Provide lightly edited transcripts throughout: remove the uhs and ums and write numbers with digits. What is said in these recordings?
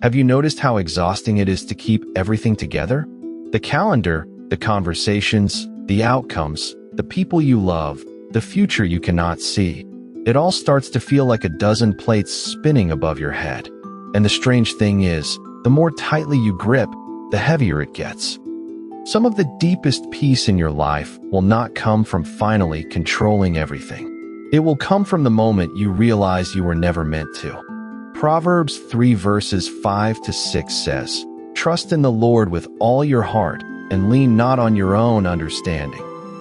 Have you noticed how exhausting it is to keep everything together? The calendar, the conversations, the outcomes, the people you love, the future you cannot see. It all starts to feel like a dozen plates spinning above your head. And the strange thing is, the more tightly you grip, the heavier it gets. Some of the deepest peace in your life will not come from finally controlling everything. It will come from the moment you realize you were never meant to. Proverbs 3 verses 5 to 6 says, "Trust in the Lord with all your heart, and lean not on your own understanding.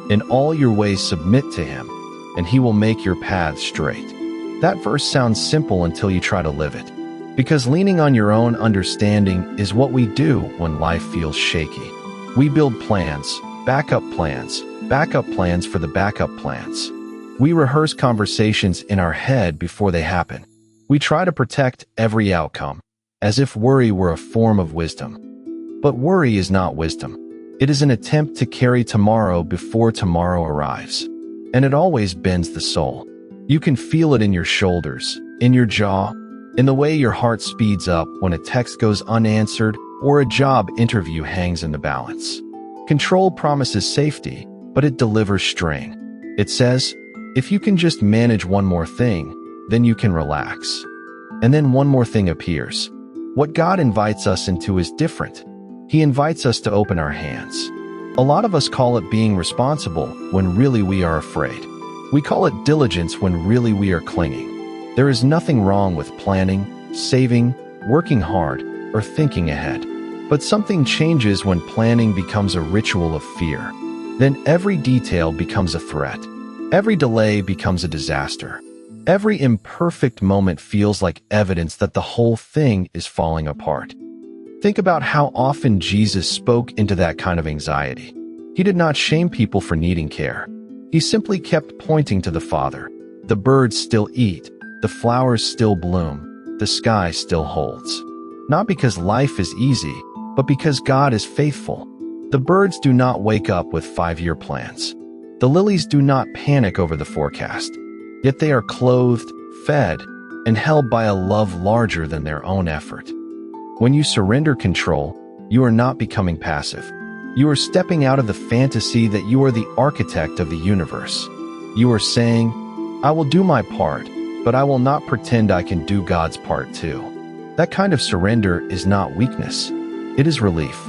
In all your ways submit to him, and he will make your paths straight." That verse sounds simple until you try to live it. Because leaning on your own understanding is what we do when life feels shaky. We build plans for the backup plans. We rehearse conversations in our head before they happen. We try to protect every outcome, as if worry were a form of wisdom. But worry is not wisdom. It is an attempt to carry tomorrow before tomorrow arrives. And it always bends the soul. You can feel it in your shoulders, in your jaw, in the way your heart speeds up when a text goes unanswered or a job interview hangs in the balance. Control promises safety, but it delivers strain. It says, if you can just manage one more thing, then you can relax. And then one more thing appears. What God invites us into is different. He invites us to open our hands. A lot of us call it being responsible when really we are afraid. We call it diligence when really we are clinging. There is nothing wrong with planning, saving, working hard, or thinking ahead. But something changes when planning becomes a ritual of fear. Then every detail becomes a threat. Every delay becomes a disaster. Every imperfect moment feels like evidence that the whole thing is falling apart. Think about how often Jesus spoke into that kind of anxiety. He did not shame people for needing care. He simply kept pointing to the Father. The birds still eat, the flowers still bloom, the sky still holds. Not because life is easy, but because God is faithful. The birds do not wake up with 5-year plans. The lilies do not panic over the forecast. Yet they are clothed, fed, and held by a love larger than their own effort. When you surrender control, you are not becoming passive. You are stepping out of the fantasy that you are the architect of the universe. You are saying, I will do my part, but I will not pretend I can do God's part too. That kind of surrender is not weakness. It is relief.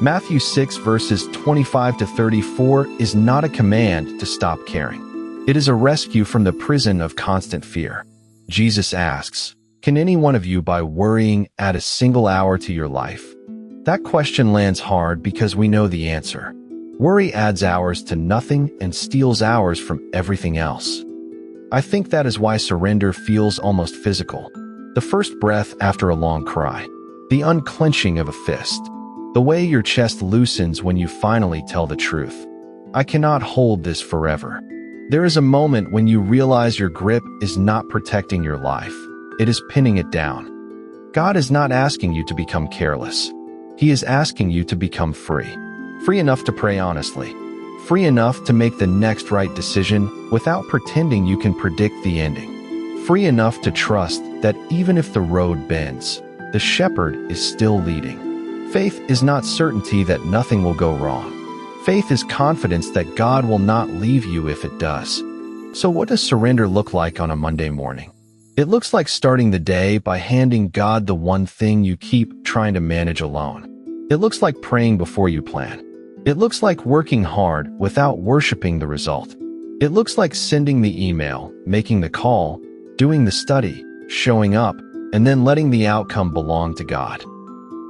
Matthew 6 verses 25 to 34 is not a command to stop caring. It is a rescue from the prison of constant fear. Jesus asks, can any one of you by worrying add a single hour to your life? That question lands hard because we know the answer. Worry adds hours to nothing and steals hours from everything else. I think that is why surrender feels almost physical. The first breath after a long cry. The unclenching of a fist. The way your chest loosens when you finally tell the truth. I cannot hold this forever. There is a moment when you realize your grip is not protecting your life. It is pinning it down. God is not asking you to become careless. He is asking you to become free. Free enough to pray honestly. Free enough to make the next right decision without pretending you can predict the ending. Free enough to trust that even if the road bends, the shepherd is still leading. Faith is not certainty that nothing will go wrong. Faith is confidence that God will not leave you if it does. So what does surrender look like on a Monday morning? It looks like starting the day by handing God the one thing you keep trying to manage alone. It looks like praying before you plan. It looks like working hard without worshiping the result. It looks like sending the email, making the call, doing the study, showing up, and then letting the outcome belong to God.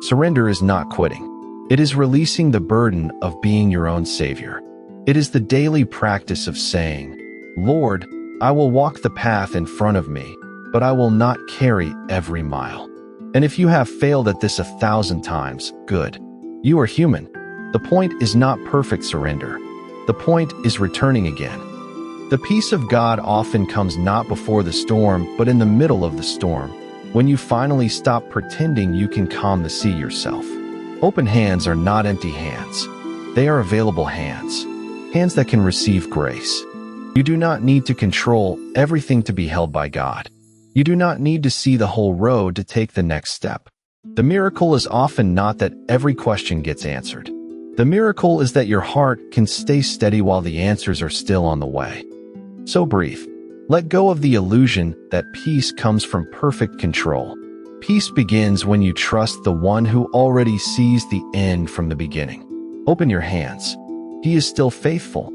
Surrender is not quitting. It is releasing the burden of being your own savior. It is the daily practice of saying, Lord, I will walk the path in front of me, but I will not carry every mile. And if you have failed at this 1,000 times, good. You are human. The point is not perfect surrender. The point is returning again. The peace of God often comes not before the storm, but in the middle of the storm, when you finally stop pretending you can calm the sea yourself. Open hands are not empty hands. They are available hands. Hands that can receive grace. You do not need to control everything to be held by God. You do not need to see the whole road to take the next step. The miracle is often not that every question gets answered. The miracle is that your heart can stay steady while the answers are still on the way. So breathe. Let go of the illusion that peace comes from perfect control. Peace begins when you trust the one who already sees the end from the beginning. Open your hands. He is still faithful.